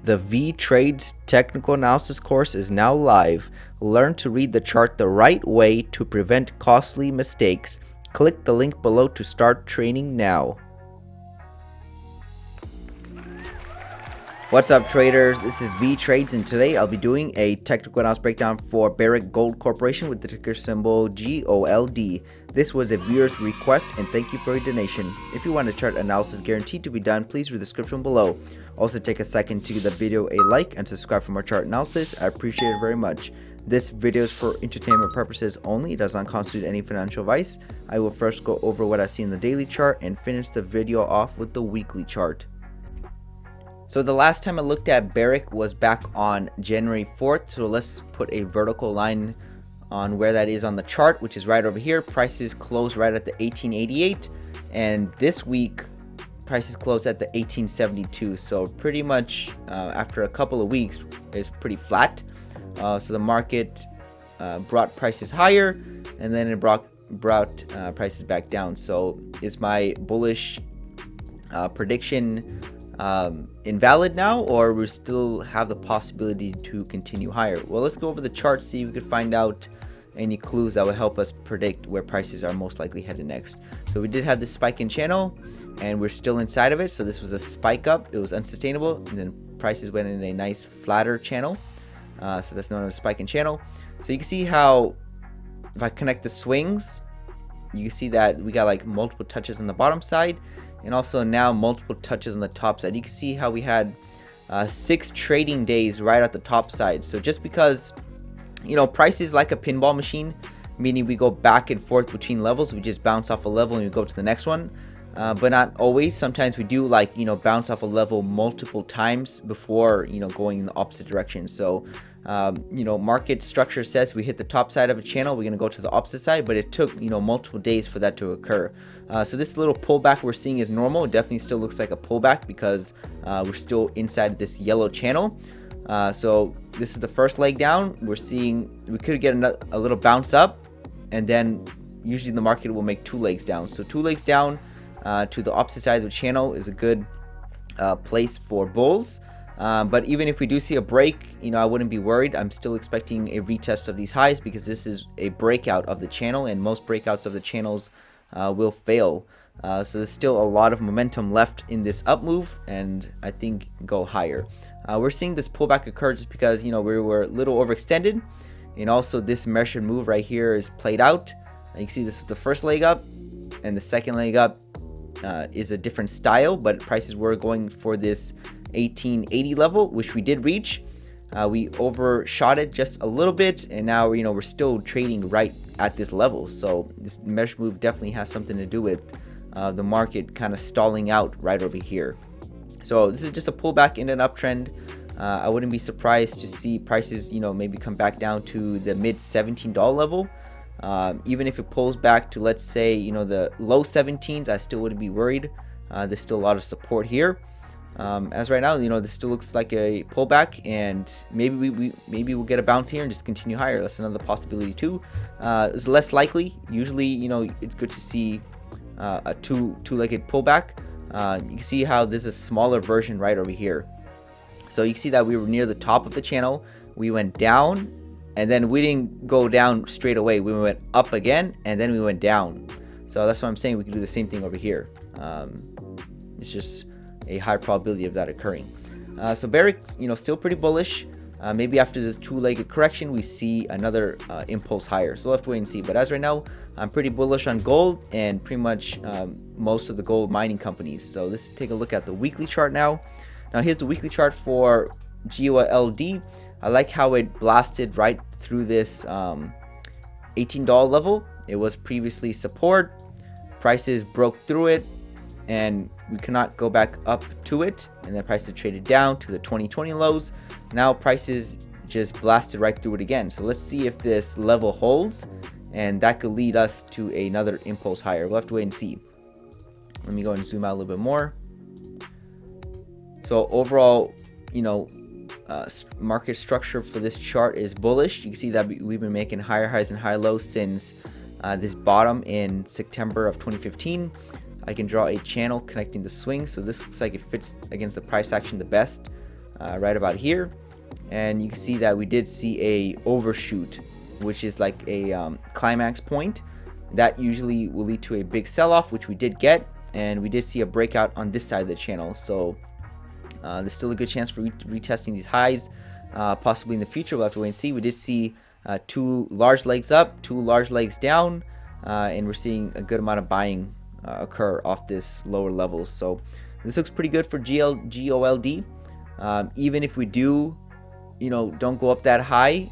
The Vee Trades technical analysis course is now live. Learn to read the chart the right way to prevent costly mistakes. Click the link below to start training now. What's up, traders? This is Vee Trades, and today I'll be doing a technical analysis breakdown for Barrick Gold Corporation with the ticker symbol GOLD. This was a viewer's request, and thank you for your donation. If you want a chart analysis guaranteed to be done, please read the description below. Also, take a second to give the video a like and subscribe for more chart analysis. I appreciate it very much. This video is for entertainment purposes only. It does not constitute any financial advice. I will first go over what I've seen in the daily chart and finish the video off with the weekly chart. So the last time I looked at Barrick was back on January 4th. So let's put a vertical line on where that is on the chart, which is right over here. Prices closed right at the 1888, and this week prices closed at the 1872. So pretty much after a couple of weeks, it's pretty flat. So the market brought prices higher, and then it brought prices back down. So is my bullish prediction invalid now, or we still have the possibility to continue higher? Well, let's go over the chart, see if we could find out any clues that will help us predict where prices are most likely headed next. So we did have this spike in channel, and we're still inside of it. So this was a spike up, it was unsustainable, and then prices went in a nice flatter channel. So that's known as a spike in channel. So you can see how if I connect the swings, you can see that we got like multiple touches on the bottom side, and also now multiple touches on the top side. You can see how we had 6 trading days right at the top side. So just because, you know, price is like a pinball machine, meaning we go back and forth between levels, we just bounce off a level and we go to the next one, but not always. Sometimes we do, like, you know, bounce off a level multiple times before, you know, going in the opposite direction. So you know, market structure says we hit the top side of a channel, we're going to go to the opposite side, but it took, you know, multiple days for that to occur. So this little pullback we're seeing is normal. It definitely still looks like a pullback because we're still inside this yellow channel. So this is the first leg down. We're seeing we could get a little bounce up, and then usually the market will make 2 legs down. So 2 legs down to the opposite side of the channel is a good place for bulls. But even if we do see a break, you know, I wouldn't be worried. I'm still expecting a retest of these highs because this is a breakout of the channel, and most breakouts of the channels will fail. So there's still a lot of momentum left in this up move, and I think go higher. We're seeing this pullback occur just because, you know, we were a little overextended, and also this measured move right here is played out. You can see this is the first leg up, and the second leg up is a different style, but prices were going for this 1880 level, which we did reach. We overshot it just a little bit, and now, you know, we're still trading right at this level. So this mesh move definitely has something to do with the market kind of stalling out right over here. So this is just a pullback in an uptrend. I wouldn't be surprised to see prices, you know, maybe come back down to the mid $17 level. Even if it pulls back to, let's say, you know, the low 17s, I still wouldn't be worried. There's still a lot of support here. As right now, you know, this still looks like a pullback, and maybe we'll get a bounce here and just continue higher. That's another possibility too. It's less likely. Usually, you know, it's good to see a two-legged pullback. You can see how this is a smaller version right over here. So you can see that we were near the top of the channel. We went down, and then we didn't go down straight away. We went up again, and then we went down. So that's what I'm saying. We can do the same thing over here. It's just a high probability of that occurring. So Barrick, you know, still pretty bullish. Maybe after this 2-legged correction, we see another impulse higher. So we'll have to wait and see. But as right now, I'm pretty bullish on gold and pretty much most of the gold mining companies. So let's take a look at the weekly chart now. Now here's the weekly chart for GOLD. I like how it blasted right through this $18 level. It was previously support. Prices broke through it, and we cannot go back up to it, and then prices traded down to the 2020 lows. Now prices just blasted right through it again. So let's see if this level holds, and that could lead us to another impulse higher. We'll have to wait and see. Let me go and zoom out a little bit more. So overall, you know, market structure for this chart is bullish. You can see that we've been making higher highs and higher lows since this bottom in September of 2015. I can draw a channel connecting the swings, so this looks like it fits against the price action the best. right about here, and you can see that we did see a overshoot, which is like a climax point that usually will lead to a big sell-off, which we did get, and we did see a breakout on this side of the channel. So there's still a good chance for retesting these highs, possibly in the future. We'll have to wait and see. We did see 2 large legs up, 2 large legs down, and we're seeing a good amount of buying occur off this lower levels. So this looks pretty good for GOLD. Even if we do, don't go up that high,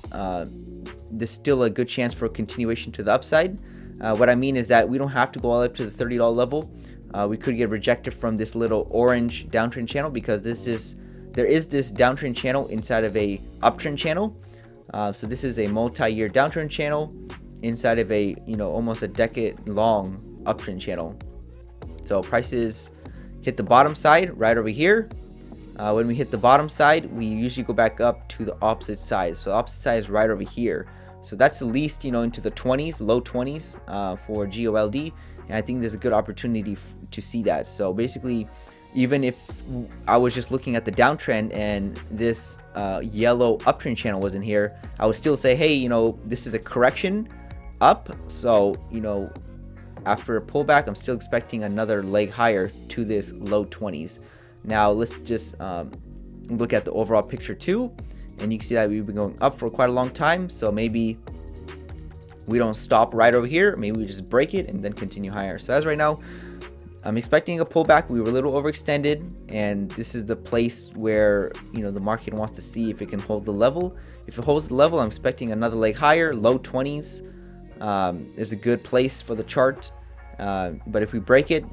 there's still a good chance for a continuation to the upside. What I mean is that we don't have to go all the way up to the $30 level. We could get rejected from this little orange downtrend channel, because there is this downtrend channel inside of a uptrend channel. So this is a multi-year downtrend channel inside of a almost a decade-long uptrend channel. So prices hit the bottom side right over here. When we hit the bottom side, we usually go back up to the opposite side. So the opposite side is right over here. So that's at least into the 20s, low 20s for GOLD, and I think there's a good opportunity to see that. So basically, even if I was just looking at the downtrend and this yellow uptrend channel wasn't here, I would still say, hey, this is a correction up. So after a pullback, I'm still expecting another leg higher to this low 20s. Now let's just look at the overall picture too, and you can see that we've been going up for quite a long time. So maybe we don't stop right over here, maybe we just break it and then continue higher. So as right now, I'm expecting a pullback. We were a little overextended, and this is the place where the market wants to see if it can hold the level. If it holds the level, I'm expecting another leg higher. Low 20s is a good place for the chart, but if we break it,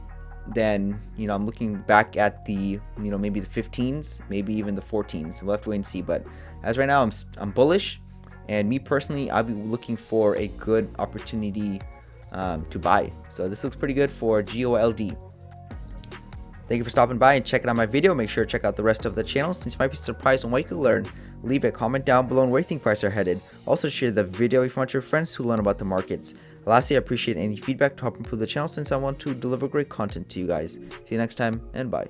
then I'm looking back at the maybe the 15s, maybe even the 14s. We'll have to wait and see. But as right now, I'm bullish, and me personally, I'll be looking for a good opportunity to buy. So this looks pretty good for GOLD. Thank you for stopping by and checking out my video. Make sure to check out the rest of the channel, since you might be surprised on what you can learn. Leave a comment down below on where you think prices are headed. Also share the video if you want your friends to learn about the markets. Lastly, I appreciate any feedback to help improve the channel, since I want to deliver great content to you guys. See you next time, and bye.